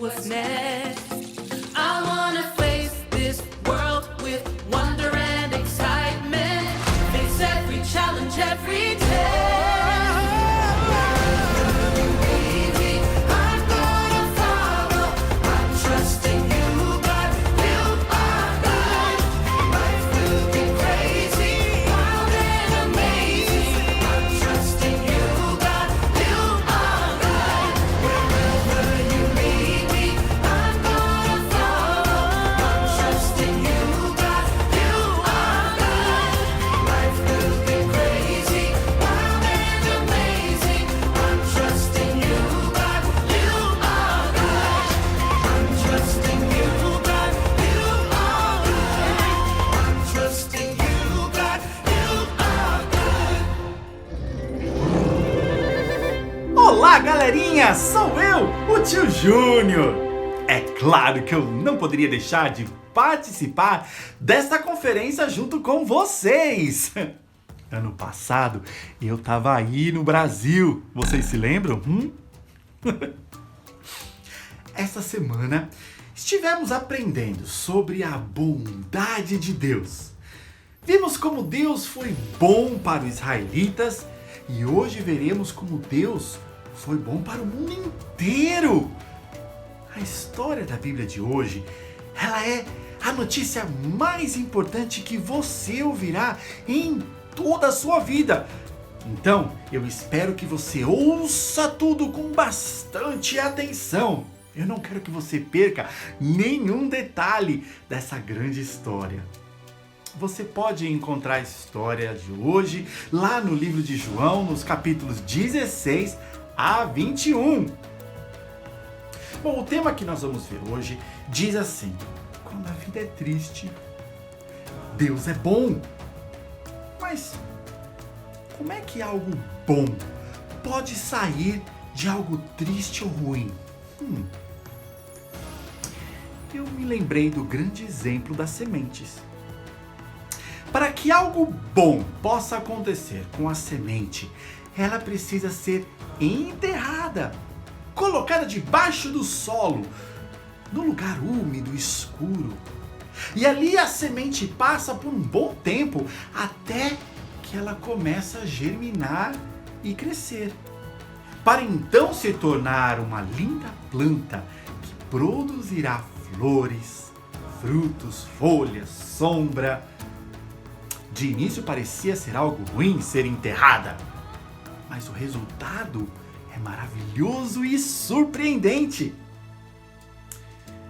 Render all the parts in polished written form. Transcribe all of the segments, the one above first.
what's next. I wanna face this world with wonder and excitement. Face every challenge, every day. Olá, galerinha! Sou eu, o Tio Júnior! É claro que eu não poderia deixar de participar dessa conferência junto com vocês! Ano passado eu tava aí no Brasil, vocês se lembram? Essa semana estivemos aprendendo sobre a bondade de Deus. Vimos como Deus foi bom para os israelitas e hoje veremos como Deus foi bom para o mundo inteiro. A história da Bíblia de hoje, ela é a notícia mais importante que você ouvirá em toda a sua vida. Então, eu espero que você ouça tudo com bastante atenção. Eu não quero que você perca nenhum detalhe dessa grande história. Você pode encontrar a história de hoje lá no livro de João, nos capítulos 16 a 21. Bom, o tema que nós vamos ver hoje diz assim: quando a vida é triste, Deus é bom. Mas como é que algo bom pode sair de algo triste ou ruim? Eu me lembrei do grande exemplo das sementes. Para que algo bom possa acontecer com a semente, ela precisa ser enterrada, colocada debaixo do solo, num lugar úmido, escuro. E ali a semente passa por um bom tempo até que ela começa a germinar e crescer, para então se tornar uma linda planta que produzirá flores, frutos, folhas, sombra. De início parecia ser algo ruim ser enterrada, mas o resultado é maravilhoso e surpreendente.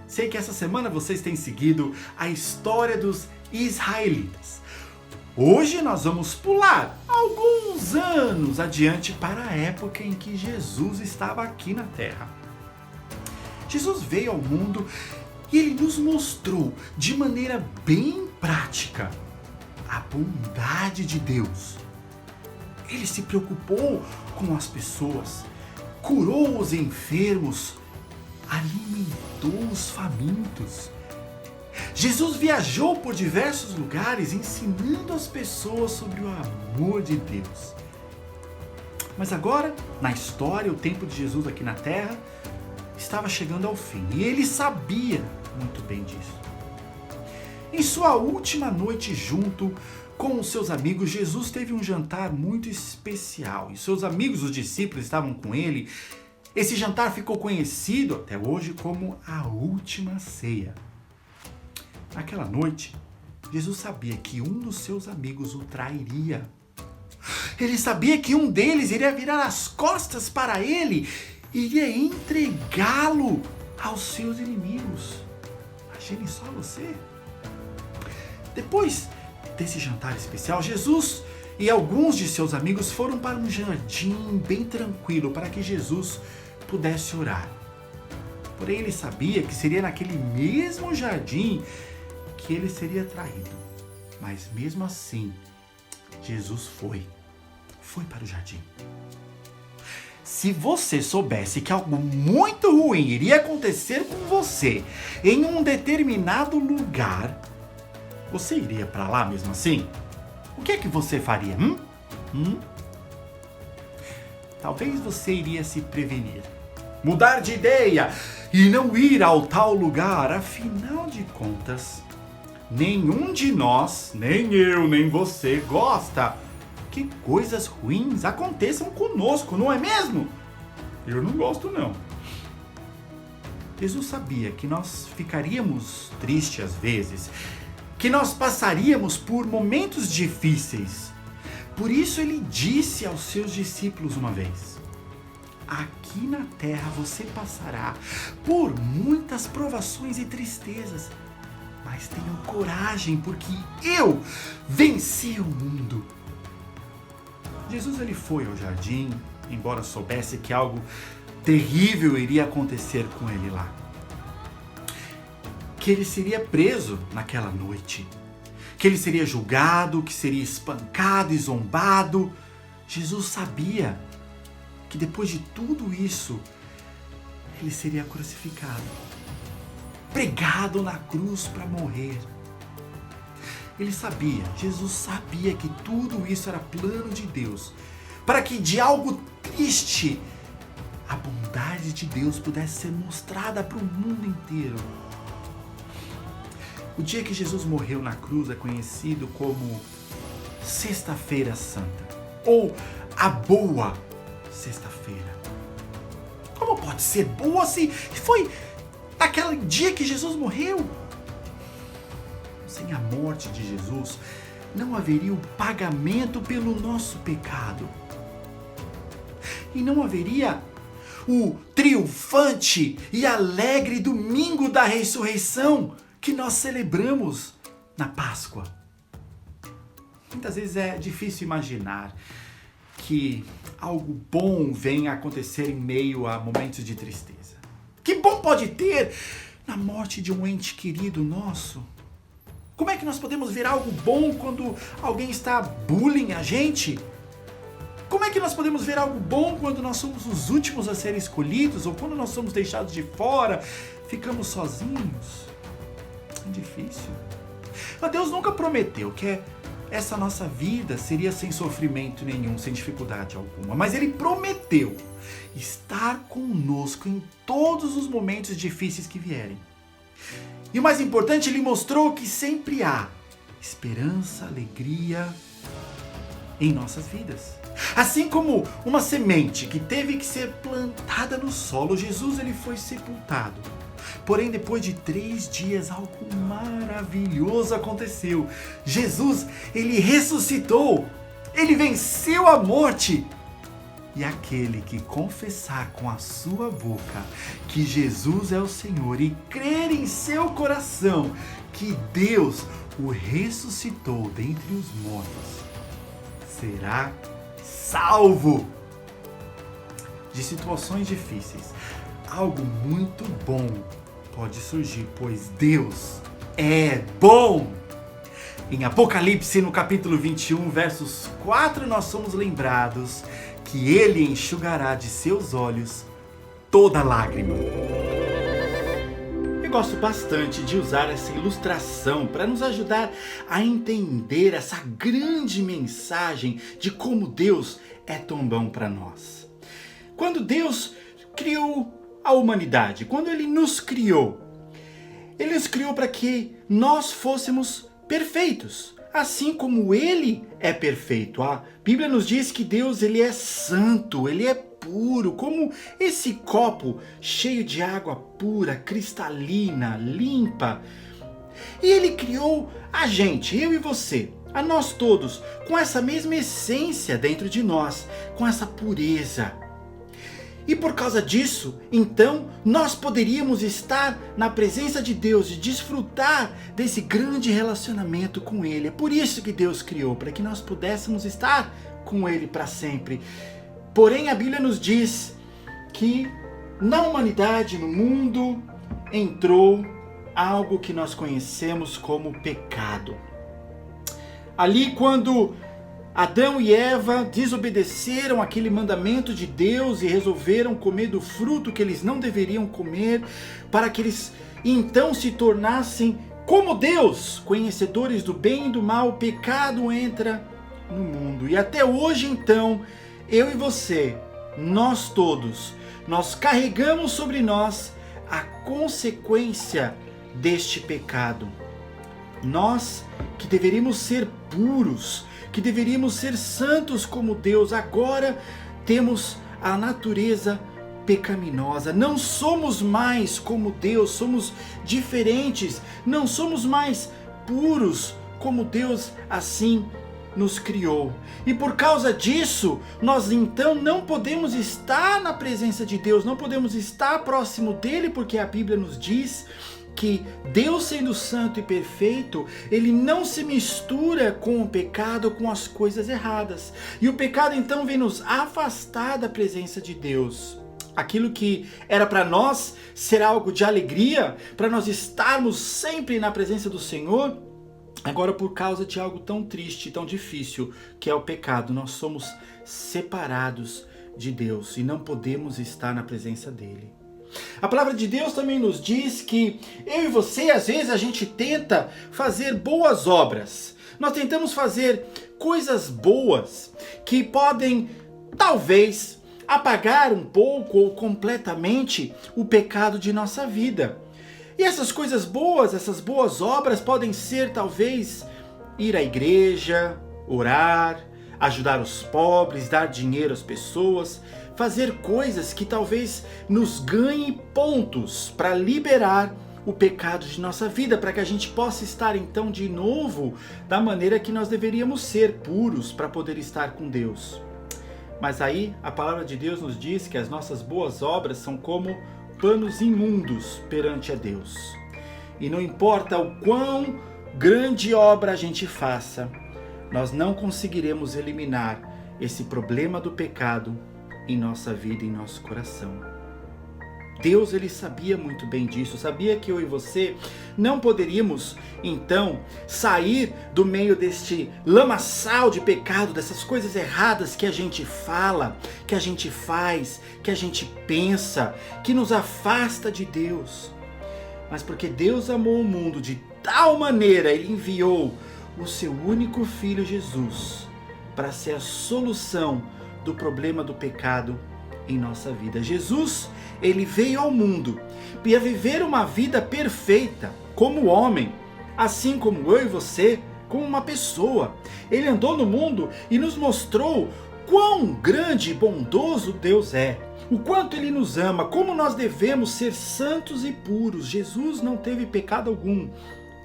Sei que essa semana vocês têm seguido a história dos israelitas. Hoje nós vamos pular alguns anos adiante para a época em que Jesus estava aqui na Terra. Jesus veio ao mundo e ele nos mostrou de maneira bem prática a bondade de Deus. Ele se preocupou com as pessoas, curou os enfermos, alimentou os famintos. Jesus viajou por diversos lugares ensinando as pessoas sobre o amor de Deus. Mas agora, na história, o tempo de Jesus aqui na Terra estava chegando ao fim e ele sabia muito bem disso. Em sua última noite junto com os seus amigos, Jesus teve um jantar muito especial. E seus amigos, os discípulos, estavam com ele. Esse jantar ficou conhecido até hoje como a última ceia. Naquela noite, Jesus sabia que um dos seus amigos o trairia. Ele sabia que um deles iria virar as costas para ele e iria entregá-lo aos seus inimigos. Imagine só você. Depois desse jantar especial, Jesus e alguns de seus amigos foram para um jardim bem tranquilo para que Jesus pudesse orar. Porém, ele sabia que seria naquele mesmo jardim que ele seria traído. Mas mesmo assim, Jesus foi para o jardim. Se você soubesse que algo muito ruim iria acontecer com você em um determinado lugar, você iria para lá mesmo assim? O que é que você faria? Talvez você iria se prevenir. mudar de ideia e não ir ao tal lugar. Afinal de contas, nenhum de nós, nem eu, nem você, gosta que coisas ruins aconteçam conosco, não é mesmo? Eu não gosto, não. Jesus sabia que nós ficaríamos tristes às vezes, que nós passaríamos por momentos difíceis. Por isso ele disse aos seus discípulos uma vez: aqui na terra você passará por muitas provações e tristezas, mas tenham coragem, porque eu venci o mundo. Jesus ele foi ao jardim, embora soubesse que algo terrível iria acontecer com ele lá. Que ele seria preso naquela noite, que ele seria julgado, que seria espancado e zombado. Jesus sabia que depois de tudo isso, ele seria crucificado, pregado na cruz para morrer. Ele sabia, Jesus sabia que tudo isso era plano de Deus, para que de algo triste, a bondade de Deus pudesse ser mostrada para o mundo inteiro. O dia que Jesus morreu na cruz é conhecido como Sexta-feira Santa, ou a Boa Sexta-feira. Como pode ser boa se foi naquele dia que Jesus morreu? Sem a morte de Jesus, não haveria o pagamento pelo nosso pecado. E não haveria o triunfante e alegre domingo da ressurreição que nós celebramos na Páscoa. Muitas vezes é difícil imaginar que algo bom venha a acontecer em meio a momentos de tristeza. Que bom pode ter na morte de um ente querido nosso? Como é que nós podemos ver algo bom quando alguém está bullying a gente? Como é que nós podemos ver algo bom quando nós somos os últimos a serem escolhidos, ou quando nós somos deixados de fora, ficamos sozinhos? É difícil. Mas Deus nunca prometeu que essa nossa vida seria sem sofrimento nenhum, sem dificuldade alguma. Mas Ele prometeu estar conosco em todos os momentos difíceis que vierem. E o mais importante, Ele mostrou que sempre há esperança, alegria em nossas vidas. Assim como uma semente que teve que ser plantada no solo, Jesus ele foi sepultado. Porém, depois de 3 dias, algo maravilhoso aconteceu. Jesus, ele ressuscitou. Ele venceu a morte. E aquele que confessar com a sua boca que Jesus é o Senhor e crer em seu coração que Deus o ressuscitou dentre os mortos, será salvo. De situações difíceis, algo muito bom pode surgir, pois Deus é bom. Em Apocalipse, no capítulo 21, versos 4, nós somos lembrados que Ele enxugará de seus olhos toda lágrima. Eu gosto bastante de usar essa ilustração para nos ajudar a entender essa grande mensagem de como Deus é tão bom para nós. Quando Deus criou a humanidade, quando Ele nos criou para que nós fôssemos perfeitos, assim como Ele é perfeito. A Bíblia nos diz que Deus ele é santo, Ele é puro, como esse copo cheio de água pura, cristalina, limpa. E Ele criou a gente, eu e você, a nós todos, com essa mesma essência dentro de nós, com essa pureza. E por causa disso, então, nós poderíamos estar na presença de Deus e desfrutar desse grande relacionamento com Ele. É por isso que Deus criou, para que nós pudéssemos estar com Ele para sempre. Porém, a Bíblia nos diz que na humanidade, no mundo, entrou algo que nós conhecemos como pecado. Ali, quando Adão e Eva desobedeceram aquele mandamento de Deus e resolveram comer do fruto que eles não deveriam comer, para que eles então se tornassem como Deus, conhecedores do bem e do mal. O pecado entra no mundo. E até hoje então, eu e você, nós todos, nós carregamos sobre nós a consequência deste pecado. Nós que deveríamos ser puros, que deveríamos ser santos como Deus, agora temos a natureza pecaminosa. Não somos mais como Deus, somos diferentes, não somos mais puros como Deus assim nos criou. E por causa disso, nós então não podemos estar na presença de Deus, não podemos estar próximo dele, porque a Bíblia nos diz que Deus, sendo santo e perfeito, ele não se mistura com o pecado, com as coisas erradas. E o pecado então vem nos afastar da presença de Deus. Aquilo que era para nós ser algo de alegria, para nós estarmos sempre na presença do Senhor, agora por causa de algo tão triste, tão difícil, que é o pecado, nós somos separados de Deus e não podemos estar na presença dele. A palavra de Deus também nos diz que eu e você, às vezes, a gente tenta fazer boas obras. Nós tentamos fazer coisas boas que podem, talvez, apagar um pouco ou completamente o pecado de nossa vida. E essas coisas boas, essas boas obras podem ser, talvez, ir à igreja, orar, ajudar os pobres, dar dinheiro às pessoas, fazer coisas que talvez nos ganhem pontos para liberar o pecado de nossa vida, para que a gente possa estar então de novo da maneira que nós deveríamos ser, puros, para poder estar com Deus. Mas aí a palavra de Deus nos diz que as nossas boas obras são como panos imundos perante a Deus. E não importa o quão grande obra a gente faça, nós não conseguiremos eliminar esse problema do pecado em nossa vida, em nosso coração. Deus, ele sabia muito bem disso, sabia que eu e você não poderíamos, então, sair do meio deste lamaçal de pecado, dessas coisas erradas que a gente fala, que a gente faz, que a gente pensa, que nos afasta de Deus. Mas porque Deus amou o mundo de tal maneira, ele enviou o seu único filho Jesus para ser a solução do problema do pecado em nossa vida. Jesus, ele veio ao mundo para viver uma vida perfeita como homem, assim como eu e você, como uma pessoa. Ele andou no mundo e nos mostrou quão grande e bondoso Deus é, o quanto ele nos ama, como nós devemos ser santos e puros. Jesus não teve pecado algum.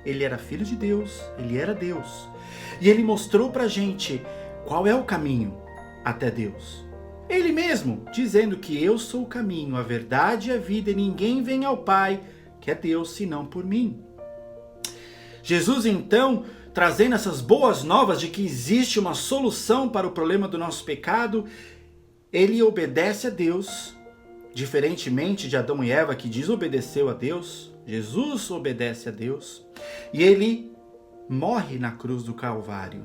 Ele era filho de Deus, ele era Deus. E ele mostrou pra gente qual é o caminho até Deus. Ele mesmo dizendo que eu sou o caminho, a verdade e a vida, e ninguém vem ao Pai, que é Deus, senão por mim. Jesus então, trazendo essas boas novas de que existe uma solução para o problema do nosso pecado, ele obedece a Deus, diferentemente de Adão e Eva que desobedeceu a Deus. Jesus obedece a Deus e ele morre na cruz do Calvário.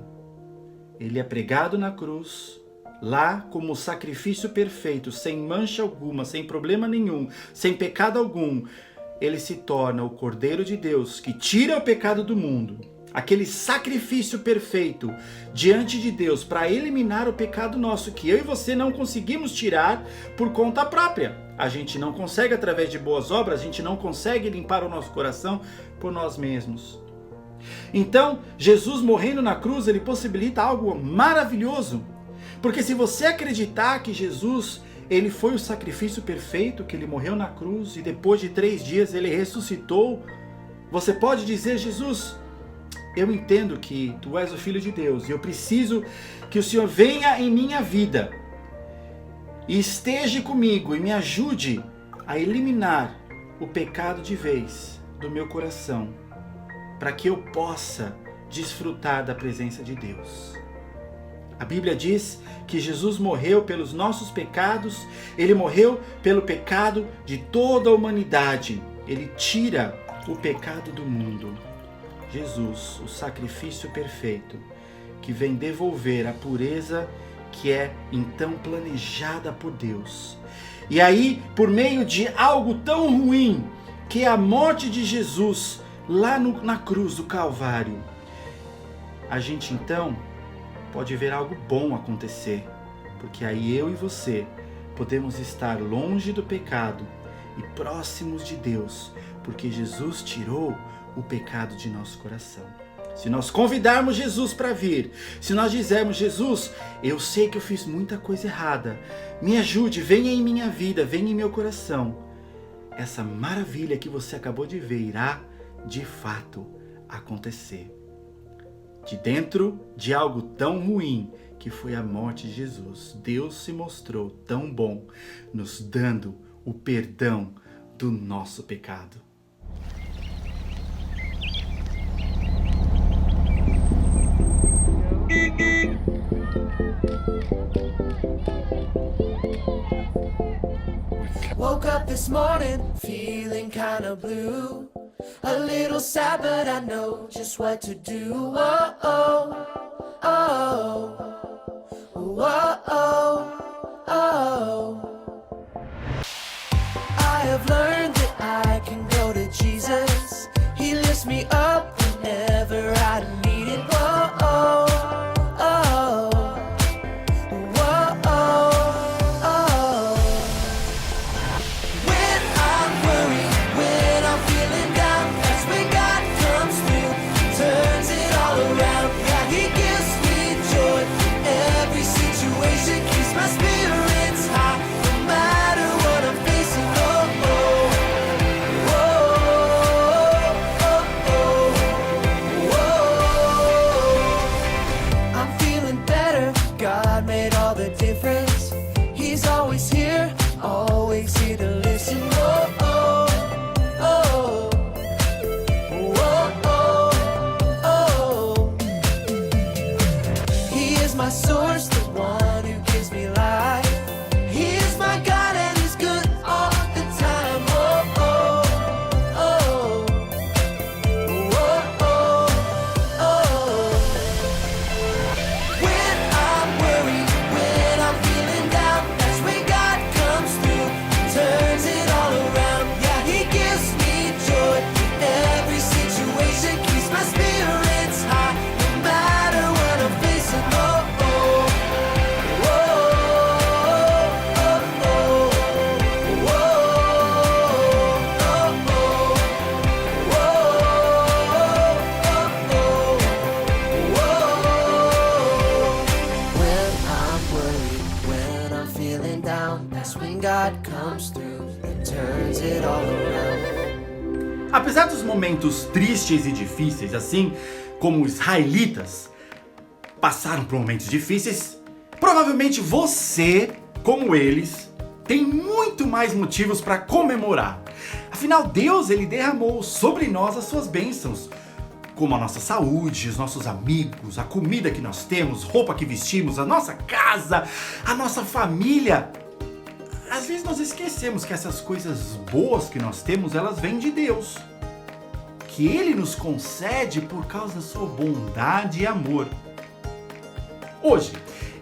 Ele é pregado na cruz, lá como sacrifício perfeito, sem mancha alguma, sem problema nenhum, sem pecado algum. Ele se torna o Cordeiro de Deus que tira o pecado do mundo. Aquele sacrifício perfeito diante de Deus para eliminar o pecado nosso, que eu e você não conseguimos tirar por conta própria. A gente não consegue através de boas obras, a gente não consegue limpar o nosso coração por nós mesmos. Então, Jesus morrendo na cruz, ele possibilita algo maravilhoso. Porque se você acreditar que Jesus, ele foi o sacrifício perfeito, que ele morreu na cruz e depois de 3 dias ele ressuscitou, você pode dizer: Jesus, eu entendo que tu és o Filho de Deus e eu preciso que o Senhor venha em minha vida e esteja comigo e me ajude a eliminar o pecado de vez do meu coração, para que eu possa desfrutar da presença de Deus. A Bíblia diz que Jesus morreu pelos nossos pecados, ele morreu pelo pecado de toda a humanidade. Ele tira o pecado do mundo. Jesus, o sacrifício perfeito, que vem devolver a pureza que é então planejada por Deus. E aí, por meio de algo tão ruim, que é a morte de Jesus lá na cruz do Calvário, a gente então pode ver algo bom acontecer, porque aí eu e você podemos estar longe do pecado e próximos de Deus, porque Jesus tirou o pecado de nosso coração. Se nós convidarmos Jesus para vir, se nós dizermos: Jesus, eu sei que eu fiz muita coisa errada, me ajude, venha em minha vida, venha em meu coração, essa maravilha que você acabou de ver irá de fato acontecer. De dentro de algo tão ruim que foi a morte de Jesus, Deus se mostrou tão bom, nos dando o perdão do nosso pecado. Woke up this morning feeling kinda blue, a little sad but I know just what to do. Whoa, oh, oh, whoa, oh, oh. I have learned that I can go to Jesus. He lifts me up whenever I need it. Whoa, oh, oh, whoa, oh, oh. When I'm worried, when I'm feeling down, that's when God comes through, turns it all around. Yeah, He gives me joy in every situation, keeps my spirits high, no matter what I'm facing. Oh, oh, oh, oh, oh, oh. I'm feeling better, God made all the difference. He's always here to listen. Oh, oh, oh, oh, oh, oh. He is my source, the one who gives me life. He is my God and He's good all the time. Oh, oh, oh, oh, oh, oh. When I'm worried, when I'm feeling down, that's when God comes through, turns it all around. Yeah, He gives me joy in every situation, keeps my spirits high, no matter what I'm facing. Oh, oh, oh, oh, oh, oh, oh, oh. When I'm worried, when I'm feeling down, that's when God comes through and turns it all around. Apesar dos momentos tristes e difíceis, assim como os israelitas passaram por momentos difíceis, provavelmente você, como eles, tem muito mais motivos para comemorar. Afinal, Deus, Ele derramou sobre nós as suas bênçãos, como a nossa saúde, os nossos amigos, a comida que nós temos, roupa que vestimos, a nossa casa, a nossa família. Às vezes nós esquecemos que essas coisas boas que nós temos, elas vêm de Deus, que Ele nos concede por causa da sua bondade e amor. Hoje,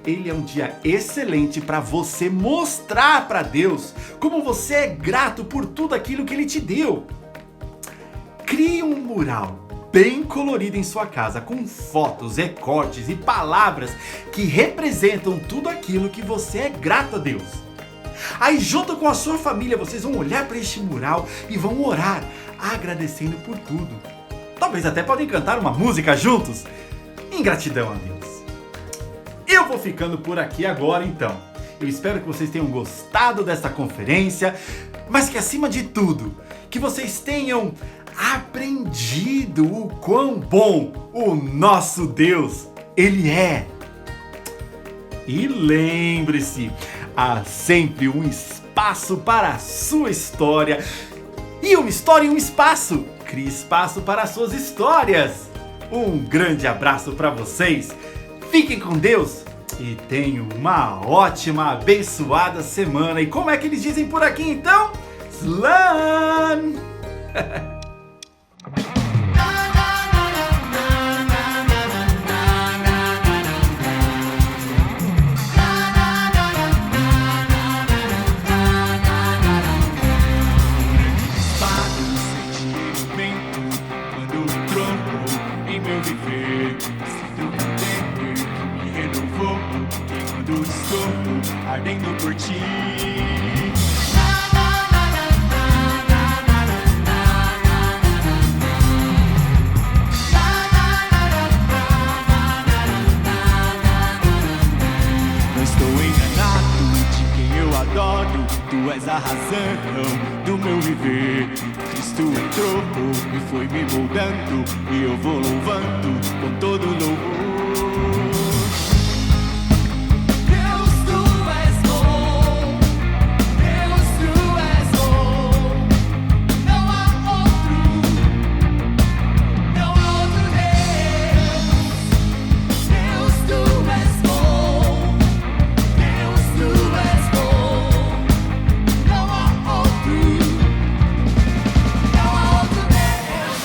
Ele é um dia excelente para você mostrar para Deus como você é grato por tudo aquilo que Ele te deu. Crie um mural bem colorido em sua casa, com fotos, recortes e palavras que representam tudo aquilo que você é grato a Deus. Aí, junto com a sua família, vocês vão olhar para este mural e vão orar, agradecendo por tudo. Talvez até podem cantar uma música juntos, em gratidão a Deus. Eu vou ficando por aqui agora, então. Eu espero que vocês tenham gostado desta conferência, mas que, acima de tudo, que vocês tenham aprendido o quão bom o nosso Deus, Ele é. E lembre-se, há sempre um espaço para a sua história. E uma história e um espaço. Crie espaço para as suas histórias. Um grande abraço para vocês. Fiquem com Deus e tenham uma ótima, abençoada semana. E como é que eles dizem por aqui então? Slan! Ardendo por ti. razão do meu viver. Cristo entrou e foi me moldando, e eu vou louvando com todo louvor. Deus, tu és bom. Deus, tu és bom. Não há outro Deus. Deus, tu és bom. Deus, tu és bom. Não há outro Deus.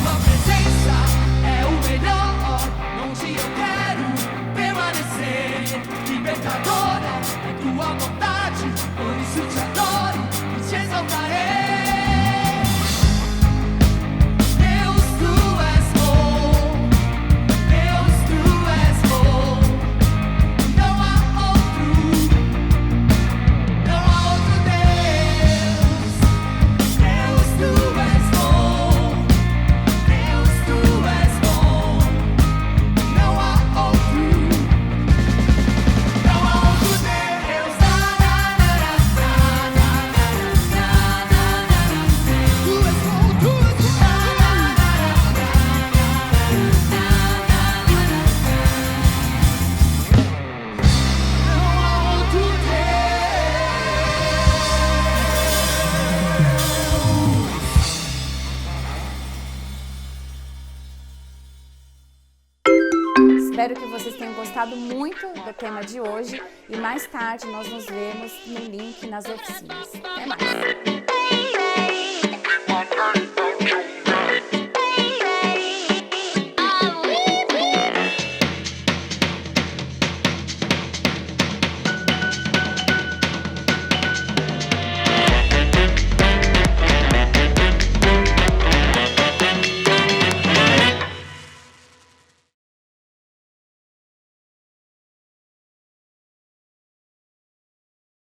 Tua presença é o melhor, onde eu quero permanecer. Libertadora é tua vontade, por isso te adoro e te exaltarei. Deus, tu és bom. Deus, tu és bom. Não há outro Deus. Deus, tu és bom. Deus, tu és bom. Não há outro Deus. Tu és bom, tu és bom. Não há outro Espero que vocês tenham gostado muito do tema de hoje e mais tarde nós nos vemos no link nas oficinas. Até mais!